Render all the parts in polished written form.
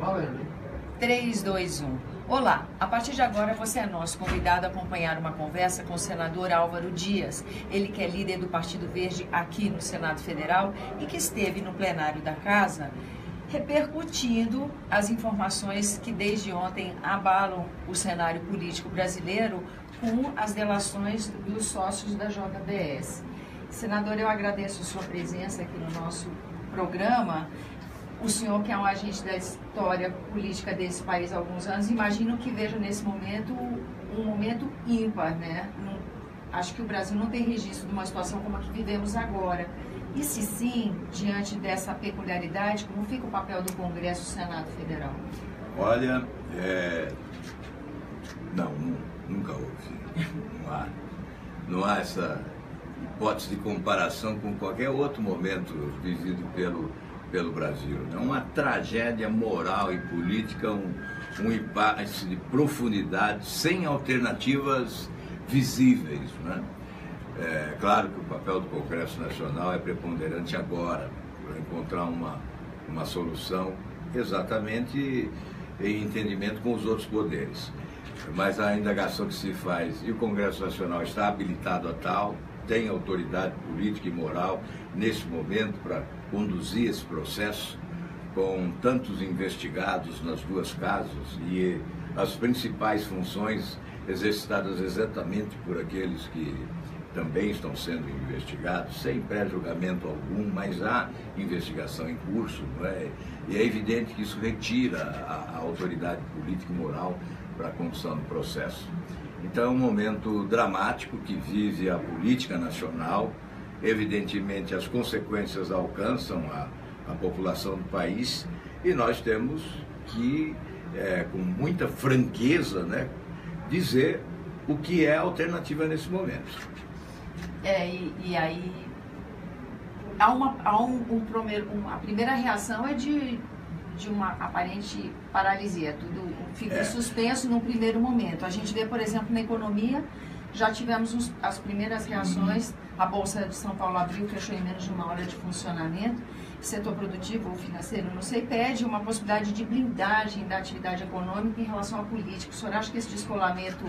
valendo. 3, 2, 1. Olá, a partir de agora você é nosso convidado a acompanhar uma conversa com o senador Álvaro Dias, ele que é líder do Partido Verde aqui no Senado Federal e que esteve no plenário da Casa repercutindo as informações que desde ontem abalam o cenário político brasileiro com as delações dos sócios da JBS. Senador, eu agradeço a sua presença aqui no nosso programa. O senhor, que é um agente da história política desse país há alguns anos, imagino que veja nesse momento um momento ímpar, né? Acho que o Brasil não tem registro de uma situação como a que vivemos agora. E se sim, diante dessa peculiaridade, como fica o papel do Congresso e do Senado Federal? Olha, nunca houve. Não há essa hipótese de comparação com qualquer outro momento vivido pelo Brasil. É uma tragédia moral e política, um impasse de profundidade, sem alternativas visíveis, né? É claro que o papel do Congresso Nacional é preponderante agora, para encontrar uma solução exatamente em entendimento com os outros poderes. Mas a indagação que se faz, e o Congresso Nacional está habilitado a tal, tem autoridade política e moral nesse momento para conduzir esse processo, com tantos investigados nas duas casas e as principais funções exercitadas exatamente por aqueles que também estão sendo investigados, sem pré-julgamento algum, mas há investigação em curso, não é? E é evidente que isso retira a autoridade política e moral para a condução do processo. Então é um momento dramático que vive a política nacional. Evidentemente as consequências alcançam a população do país e nós temos que, com muita franqueza, né, dizer o que é a alternativa nesse momento. E aí a primeira reação é de uma aparente paralisia, tudo fica suspenso num primeiro momento. A gente vê, por exemplo, na economia, já tivemos as primeiras reações, a Bolsa de São Paulo abriu, fechou em menos de uma hora de funcionamento, setor produtivo ou financeiro, não sei, pede uma possibilidade de blindagem da atividade econômica em relação à política. O senhor acha que esse descolamento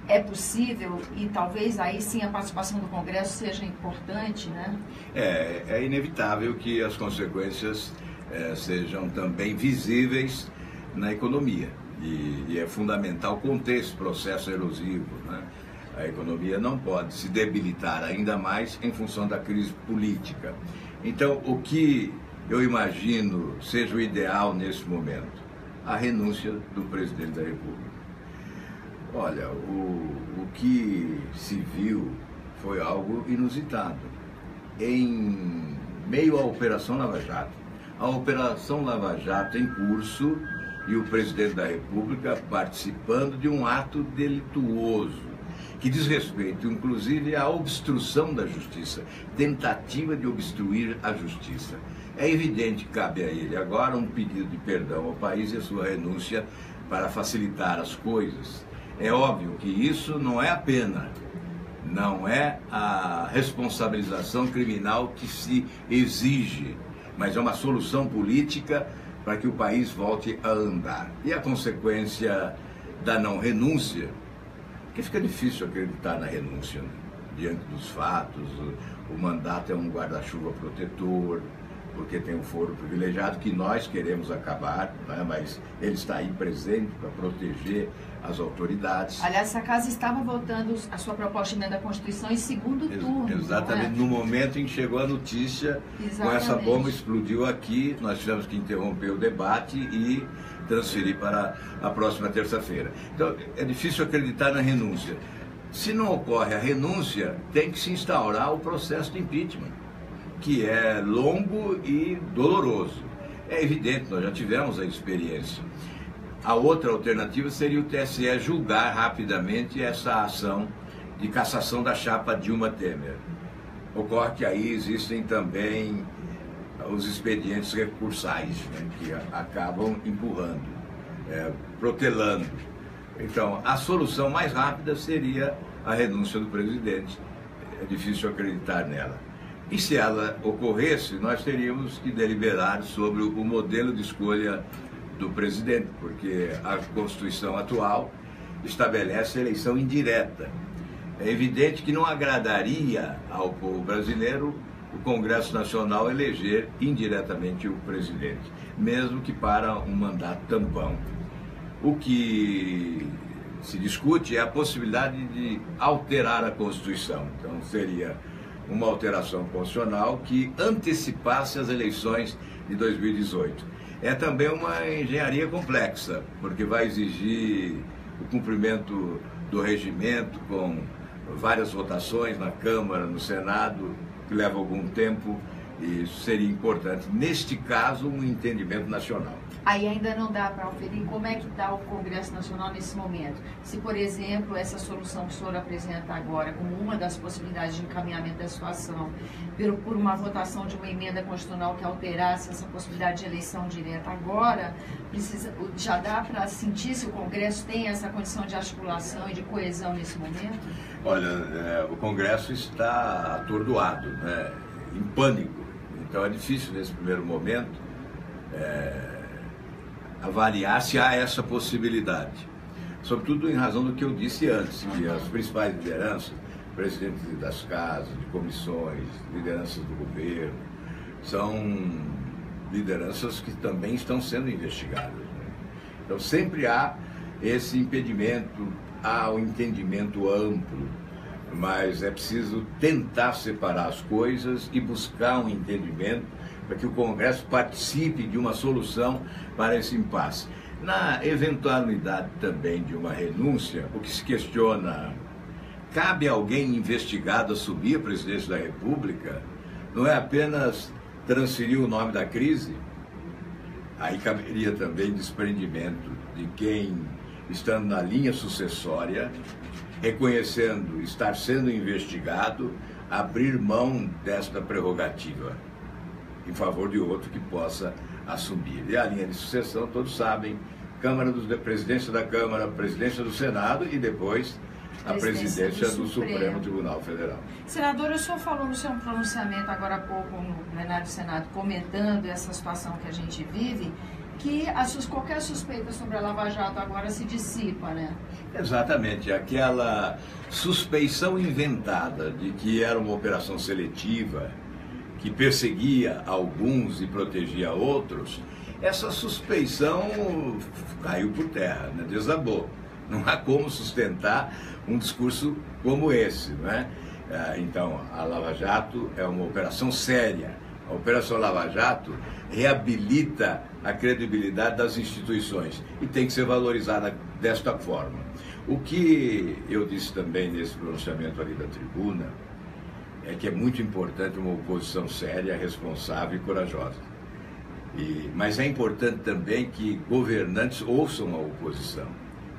é possível e talvez aí sim a participação do Congresso seja importante, né? É inevitável que as consequências sejam também visíveis na economia e é fundamental conter esse processo erosivo, né? A economia não pode se debilitar ainda mais em função da crise política. Então, o que eu imagino seja o ideal nesse momento? A renúncia do presidente da República. Olha, o que se viu foi algo inusitado. Em meio à Operação Lava Jato, a Operação Lava Jato em curso e o presidente da República participando de um ato delituoso, que diz respeito, inclusive, à obstrução da justiça, tentativa de obstruir a justiça. É evidente que cabe a ele agora um pedido de perdão ao país e a sua renúncia para facilitar as coisas. É óbvio que isso não é a pena, não é a responsabilização criminal que se exige, mas é uma solução política para que o país volte a andar. E a consequência da não renúncia, porque fica difícil acreditar na renúncia, né? Diante dos fatos, o mandato é um guarda-chuva protetor, porque tem um foro privilegiado que nós queremos acabar, né? Mas ele está aí presente para proteger as autoridades. Aliás, essa casa estava votando a sua proposta de emenda à Constituição em segundo turno. Exatamente, no momento em que chegou a notícia, com essa bomba explodiu aqui, nós tivemos que interromper o debate e transferir para a próxima terça-feira. Então, é difícil acreditar na renúncia. Se não ocorre a renúncia, tem que se instaurar o processo de impeachment, que é longo e doloroso. É evidente, nós já tivemos a experiência. A outra alternativa seria o TSE julgar rapidamente essa ação de cassação da chapa Dilma Temer. Ocorre que aí existem também os expedientes recursais, né, que acabam empurrando, protelando. Então, a solução mais rápida seria a renúncia do presidente. É difícil acreditar nela. E se ela ocorresse, nós teríamos que deliberar sobre o modelo de escolha do presidente, porque a Constituição atual estabelece a eleição indireta. É evidente que não agradaria ao povo brasileiro o Congresso Nacional eleger indiretamente o presidente, mesmo que para um mandato tampão. O que se discute é a possibilidade de alterar a Constituição. Então seria uma alteração constitucional que antecipasse as eleições de 2018. É também uma engenharia complexa, porque vai exigir o cumprimento do regimento com várias votações na Câmara, no Senado, que leva algum tempo, e isso seria importante. Neste caso, um entendimento nacional. Aí ainda não dá para aferir como é que está o Congresso Nacional nesse momento. Se, por exemplo, essa solução que o senhor apresenta agora como uma das possibilidades de encaminhamento da situação, por uma votação de uma emenda constitucional que alterasse essa possibilidade de eleição direta agora, já dá para sentir se o Congresso tem essa condição de articulação e de coesão nesse momento? Olha, o Congresso está atordoado, né, em pânico. Então é difícil nesse primeiro momento avaliar se há essa possibilidade. Sobretudo em razão do que eu disse antes, que as principais lideranças, presidentes das casas, de comissões, lideranças do governo, são lideranças que também estão sendo investigadas, né? Então sempre há esse impedimento, há um entendimento amplo, mas é preciso tentar separar as coisas e buscar um entendimento para que o Congresso participe de uma solução para esse impasse. Na eventualidade também de uma renúncia, o que se questiona, cabe a alguém investigado assumir a presidência da República? Não é apenas transferir o nome da crise? Aí caberia também desprendimento de quem, estando na linha sucessória, reconhecendo estar sendo investigado, abrir mão desta prerrogativa em favor de outro que possa assumir. E a linha de sucessão, todos sabem, Presidência da Câmara, Presidência do Senado e depois a Presidência do Supremo Tribunal Federal. Senador, o senhor falou no seu pronunciamento agora há pouco no plenário do Senado, comentando essa situação que a gente vive, que qualquer suspeita sobre a Lava Jato agora se dissipa, né? Exatamente, aquela suspeição inventada de que era uma operação seletiva, que perseguia alguns e protegia outros, essa suspeição caiu por terra, né? Desabou. Não há como sustentar um discurso como esse, não é? Então, a Lava Jato é uma operação séria. A Operação Lava Jato reabilita a credibilidade das instituições e tem que ser valorizada desta forma. O que eu disse também nesse pronunciamento ali da tribuna é que é muito importante uma oposição séria, responsável e corajosa. Mas é importante também que governantes ouçam a oposição,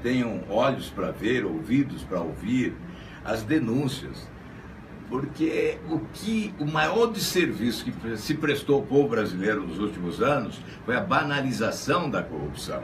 tenham olhos para ver, ouvidos para ouvir as denúncias, porque o maior desserviço que se prestou ao povo brasileiro nos últimos anos foi a banalização da corrupção.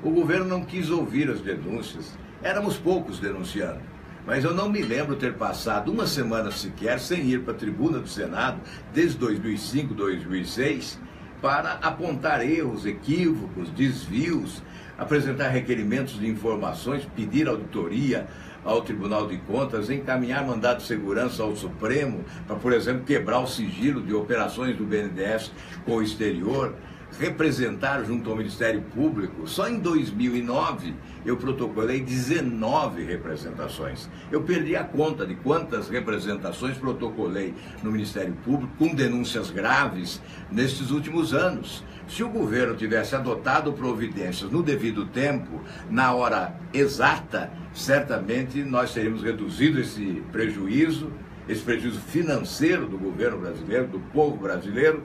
O governo não quis ouvir as denúncias, éramos poucos denunciando. Mas eu não me lembro ter passado uma semana sequer sem ir para a tribuna do Senado, desde 2005, 2006, para apontar erros, equívocos, desvios, apresentar requerimentos de informações, pedir auditoria ao Tribunal de Contas, encaminhar mandado de segurança ao Supremo, para, por exemplo, quebrar o sigilo de operações do BNDES com o exterior, representar junto ao Ministério Público. Só em 2009 eu protocolei 19 representações. Eu perdi a conta de quantas representações protocolei no Ministério Público com denúncias graves nestes últimos anos. Se o governo tivesse adotado providências no devido tempo, na hora exata, certamente nós teríamos reduzido esse prejuízo financeiro do governo brasileiro, do povo brasileiro,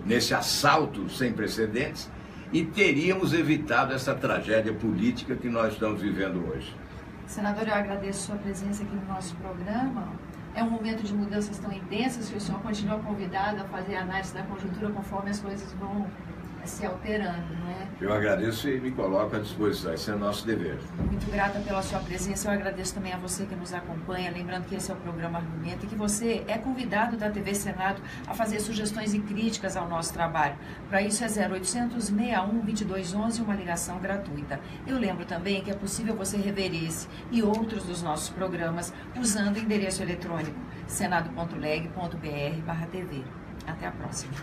nesse assalto sem precedentes, e teríamos evitado essa tragédia política que nós estamos vivendo hoje. Senador, eu agradeço a sua presença aqui no nosso programa. É um momento de mudanças tão intensas que o senhor continua convidado a fazer análise da conjuntura conforme as coisas vão se alterando, não é? Eu agradeço e me coloco à disposição, esse é o nosso dever. Muito grata pela sua presença, eu agradeço também a você que nos acompanha, lembrando que esse é o programa Argumento e que você é convidado da TV Senado a fazer sugestões e críticas ao nosso trabalho. Para isso é 0800 61 2211, uma ligação gratuita. Eu lembro também que é possível você rever esse e outros dos nossos programas usando o endereço eletrônico senado.leg.br/TV. Até a próxima.